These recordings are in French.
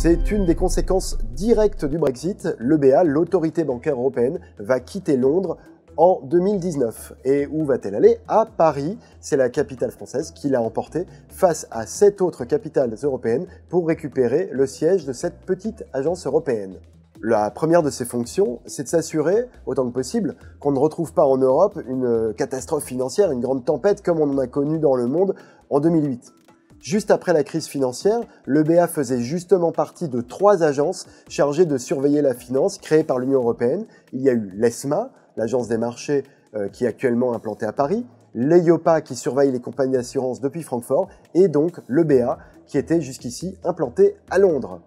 C'est une des conséquences directes du Brexit. L'EBA, l'autorité bancaire européenne, va quitter Londres en 2019. Et où va-t-elle aller? À Paris. C'est la capitale française qui l'a emportée face à 7 autres capitales européennes pour récupérer le siège de cette petite agence européenne. La première de ses fonctions, c'est de s'assurer, autant que possible, qu'on ne retrouve pas en Europe une catastrophe financière, une grande tempête comme on en a connu dans le monde en 2008. Juste après la crise financière, l'EBA faisait justement partie de 3 agences chargées de surveiller la finance créées par l'Union européenne. Il y a eu l'ESMA, l'agence des marchés qui est actuellement implantée à Paris, l'EIOPA qui surveille les compagnies d'assurance depuis Francfort, et donc l'EBA qui était jusqu'ici implantée à Londres.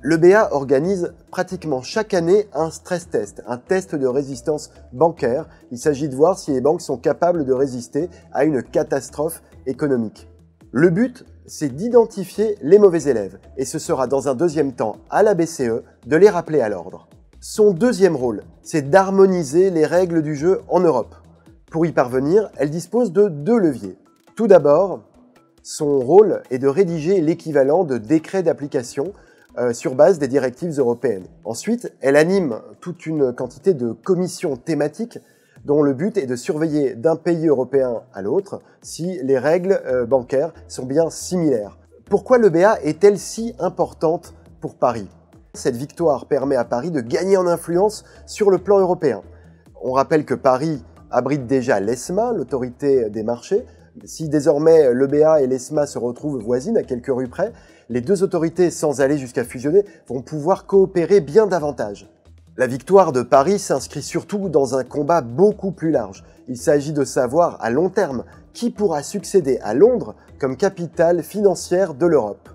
L'EBA organise pratiquement chaque année un stress test, un test de résistance bancaire. Il s'agit de voir si les banques sont capables de résister à une catastrophe économique. Le but, c'est d'identifier les mauvais élèves, et ce sera dans un deuxième temps à la BCE de les rappeler à l'ordre. Son deuxième rôle, c'est d'harmoniser les règles du jeu en Europe. Pour y parvenir, elle dispose de 2 leviers. Tout d'abord, son rôle est de rédiger l'équivalent de décrets d'application sur base des directives européennes. Ensuite, elle anime toute une quantité de commissions thématiques dont le but est de surveiller d'un pays européen à l'autre si les règles bancaires sont bien similaires. Pourquoi l'EBA est-elle si importante pour Paris? Cette victoire permet à Paris de gagner en influence sur le plan européen. On rappelle que Paris abrite déjà l'ESMA, l'autorité des marchés. Si désormais l'EBA et l'ESMA se retrouvent voisines à quelques rues près, les 2 autorités, sans aller jusqu'à fusionner, vont pouvoir coopérer bien davantage. La victoire de Paris s'inscrit surtout dans un combat beaucoup plus large. Il s'agit de savoir à long terme qui pourra succéder à Londres comme capitale financière de l'Europe.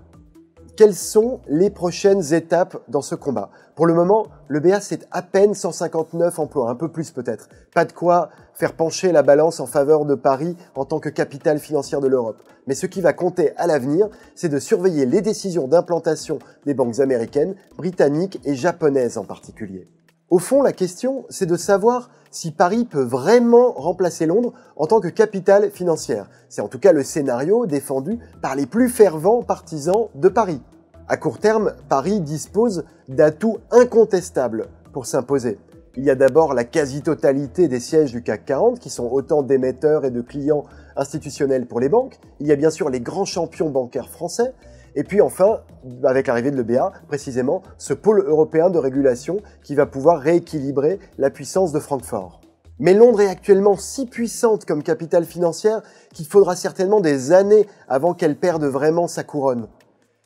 Quelles sont les prochaines étapes dans ce combat? Pour le moment, l'EBA c'est à peine 159 emplois, un peu plus peut-être. Pas de quoi faire pencher la balance en faveur de Paris en tant que capitale financière de l'Europe. Mais ce qui va compter à l'avenir, c'est de surveiller les décisions d'implantation des banques américaines, britanniques et japonaises en particulier. Au fond, la question, c'est de savoir si Paris peut vraiment remplacer Londres en tant que capitale financière. C'est en tout cas le scénario défendu par les plus fervents partisans de Paris. À court terme, Paris dispose d'atouts incontestables pour s'imposer. Il y a d'abord la quasi-totalité des sièges du CAC 40 qui sont autant d'émetteurs et de clients institutionnels pour les banques. Il y a bien sûr les grands champions bancaires français. Et puis enfin, avec l'arrivée de l'EBA, précisément, ce pôle européen de régulation qui va pouvoir rééquilibrer la puissance de Francfort. Mais Londres est actuellement si puissante comme capitale financière qu'il faudra certainement des années avant qu'elle perde vraiment sa couronne.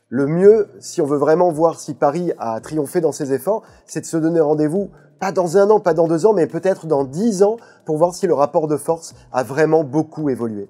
Le mieux, si on veut vraiment voir si Paris a triomphé dans ses efforts, c'est de se donner rendez-vous, pas dans 1 an, pas dans 2 ans, mais peut-être dans 10 ans, pour voir si le rapport de force a vraiment beaucoup évolué.